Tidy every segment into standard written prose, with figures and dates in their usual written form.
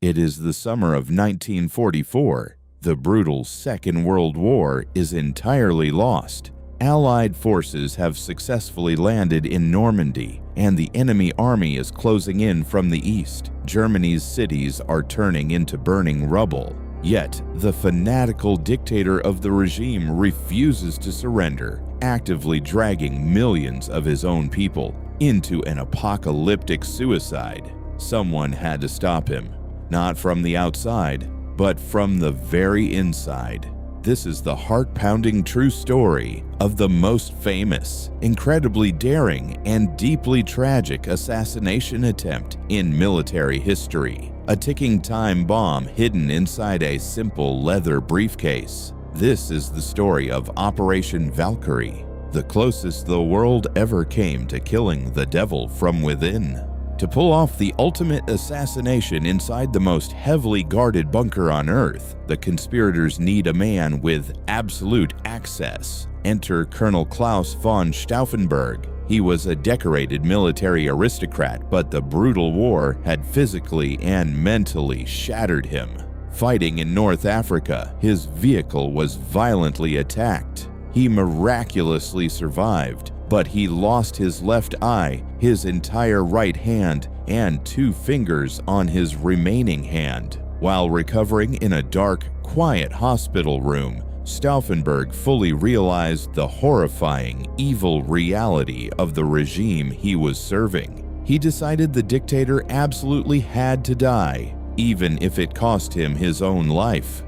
It is the summer of 1944. The brutal Second World War is entirely lost. Allied forces have successfully landed in Normandy, and the enemy army is closing in from the east. Germany's cities are turning into burning rubble. Yet, the fanatical dictator of the regime refuses to surrender, actively dragging millions of his own people into an apocalyptic suicide. Someone had to stop him, not from the outside, but from the very inside. This is the heart-pounding true story of the most famous, incredibly daring, and deeply tragic assassination attempt in military history. A ticking time bomb hidden inside a simple leather briefcase. This is the story of Operation Valkyrie, the closest the world ever came to killing the devil from within. To pull off the ultimate assassination inside the most heavily guarded bunker on Earth, the conspirators need a man with absolute access. Enter Colonel Claus von Stauffenberg. He was a decorated military aristocrat, but the brutal war had physically and mentally shattered him. Fighting in North Africa, his vehicle was violently attacked. He miraculously survived, but he lost his left eye, his entire right hand, and 2 fingers on his remaining hand. While recovering in a dark, quiet hospital room, Stauffenberg fully realized the horrifying, evil reality of the regime he was serving. He decided the dictator absolutely had to die, even if it cost him his own life.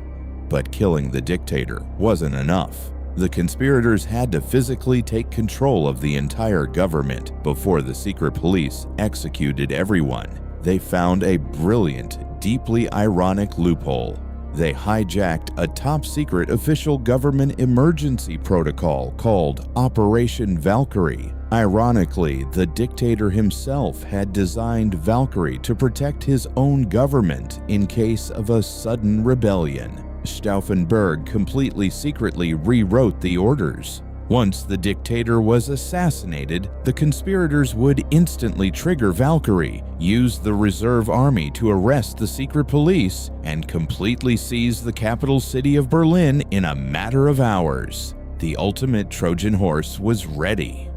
But killing the dictator wasn't enough. The conspirators had to physically take control of the entire government before the secret police executed everyone. They found a brilliant, deeply ironic loophole. They hijacked a top-secret official government emergency protocol called Operation Valkyrie. Ironically, the dictator himself had designed Valkyrie to protect his own government in case of a sudden rebellion. Stauffenberg completely secretly rewrote the orders. Once the dictator was assassinated, the conspirators would instantly trigger Valkyrie, use the reserve army to arrest the secret police, and completely seize the capital city of Berlin in a matter of hours. The ultimate Trojan horse was ready.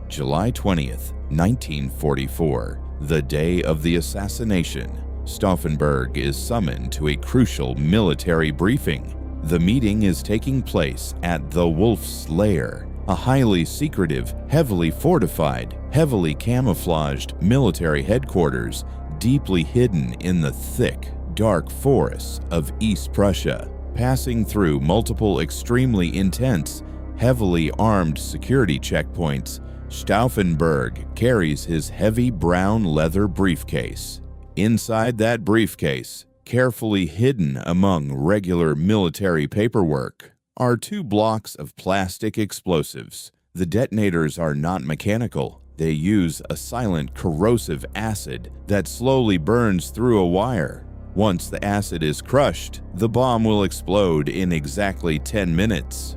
July 20th, 1944, the day of the assassination. Stauffenberg is summoned to a crucial military briefing. The meeting is taking place at the Wolf's Lair, a highly secretive, heavily fortified, heavily camouflaged military headquarters deeply hidden in the thick, dark forests of East Prussia. Passing through multiple extremely intense, heavily armed security checkpoints, Stauffenberg carries his heavy brown leather briefcase. Inside that briefcase, carefully hidden among regular military paperwork, are 2 blocks of plastic explosives. The detonators are not mechanical. They use a silent corrosive acid that slowly burns through a wire. Once the acid is crushed, the bomb will explode in exactly 10 minutes.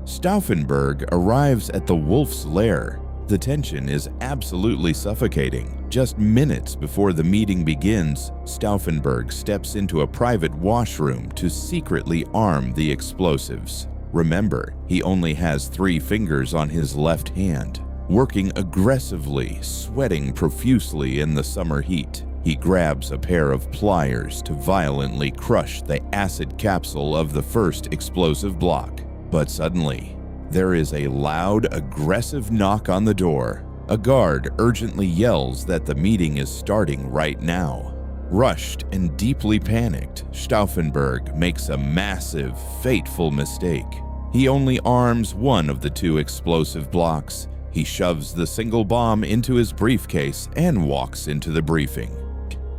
Stauffenberg arrives at the Wolf's Lair. The tension is absolutely suffocating. Just minutes before the meeting begins, Stauffenberg steps into a private washroom to secretly arm the explosives. Remember, he only has 3 fingers on his left hand. Working aggressively, sweating profusely in the summer heat, he grabs a pair of pliers to violently crush the acid capsule of the first explosive block. But suddenly, there is a loud, aggressive knock on the door. A guard urgently yells that the meeting is starting right now. Rushed and deeply panicked, Stauffenberg makes a massive, fateful mistake. He only arms one of the 2 explosive blocks. He shoves the single bomb into his briefcase and walks into the briefing.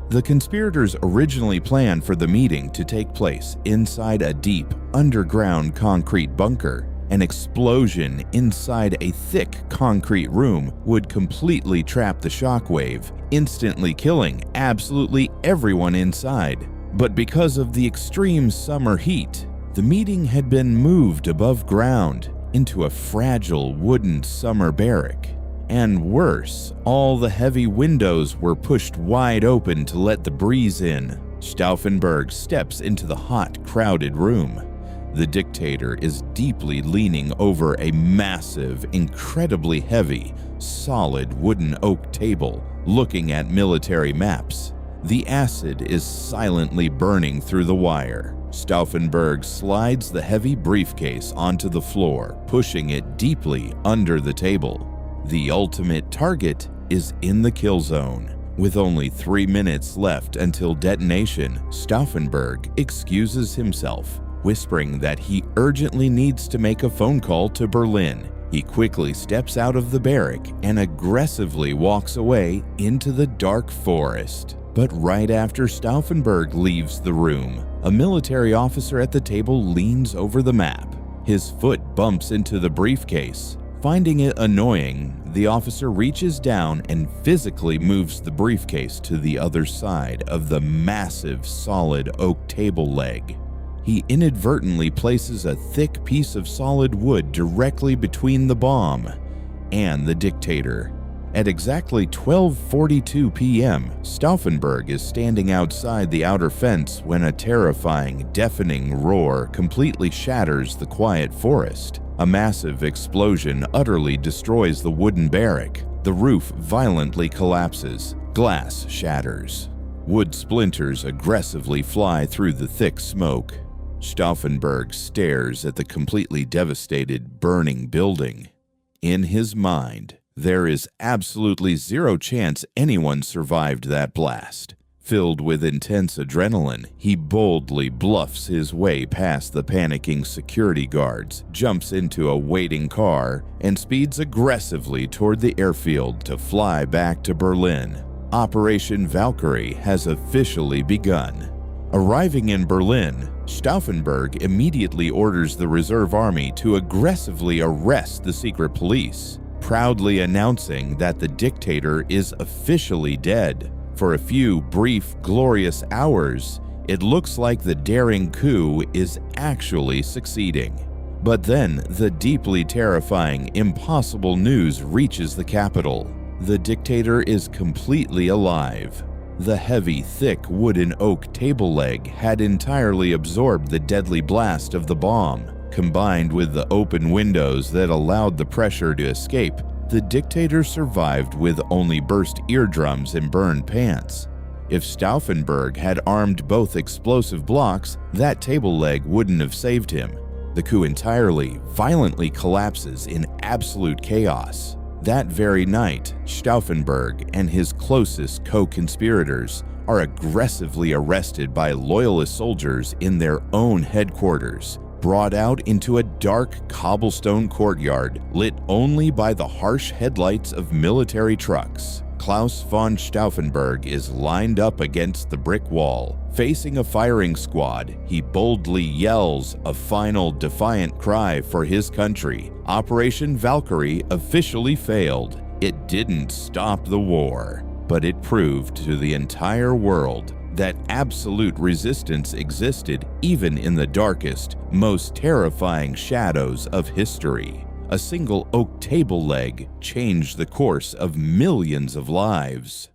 The conspirators originally planned for the meeting to take place inside a deep, underground concrete bunker. An explosion inside a thick concrete room would completely trap the shockwave, instantly killing absolutely everyone inside. But because of the extreme summer heat, the meeting had been moved above ground into a fragile wooden summer barrack. And worse, all the heavy windows were pushed wide open to let the breeze in. Stauffenberg steps into the hot, crowded room. The dictator is deeply leaning over a massive, incredibly heavy, solid wooden oak table, looking at military maps. The acid is silently burning through the wire. Stauffenberg slides the heavy briefcase onto the floor, pushing it deeply under the table. The ultimate target is in the kill zone. With only 3 minutes left until detonation, Stauffenberg excuses himself, whispering that he urgently needs to make a phone call to Berlin. He quickly steps out of the barrack and aggressively walks away into the dark forest. But right after Stauffenberg leaves the room, a military officer at the table leans over the map. His foot bumps into the briefcase. Finding it annoying, the officer reaches down and physically moves the briefcase to the other side of the massive, solid oak table leg. He inadvertently places a thick piece of solid wood directly between the bomb and the dictator. At exactly 12:42 p.m., Stauffenberg is standing outside the outer fence when a terrifying, deafening roar completely shatters the quiet forest. A massive explosion utterly destroys the wooden barrack. The roof violently collapses. Glass shatters. Wood splinters aggressively fly through the thick smoke. Stauffenberg stares at the completely devastated, burning building. In his mind, there is absolutely zero chance anyone survived that blast. Filled with intense adrenaline, he boldly bluffs his way past the panicking security guards, jumps into a waiting car, and speeds aggressively toward the airfield to fly back to Berlin. Operation Valkyrie has officially begun. Arriving in Berlin, Stauffenberg immediately orders the reserve army to aggressively arrest the secret police, proudly announcing that the dictator is officially dead. For a few brief, glorious hours, it looks like the daring coup is actually succeeding. But then, the deeply terrifying, impossible news reaches the capital. The dictator is completely alive. The heavy, thick wooden oak table leg had entirely absorbed the deadly blast of the bomb. Combined with the open windows that allowed the pressure to escape, the dictator survived with only burst eardrums and burned pants. If Stauffenberg had armed both explosive blocks, that table leg wouldn't have saved him. The coup entirely, violently collapses in absolute chaos. That very night, Stauffenberg and his closest co-conspirators are aggressively arrested by loyalist soldiers in their own headquarters, brought out into a dark cobblestone courtyard lit only by the harsh headlights of military trucks. Claus von Stauffenberg is lined up against the brick wall. Facing a firing squad, he boldly yells a final defiant cry for his country. Operation Valkyrie officially failed. It didn't stop the war, but it proved to the entire world that absolute resistance existed even in the darkest, most terrifying shadows of history. A single oak table leg changed the course of millions of lives.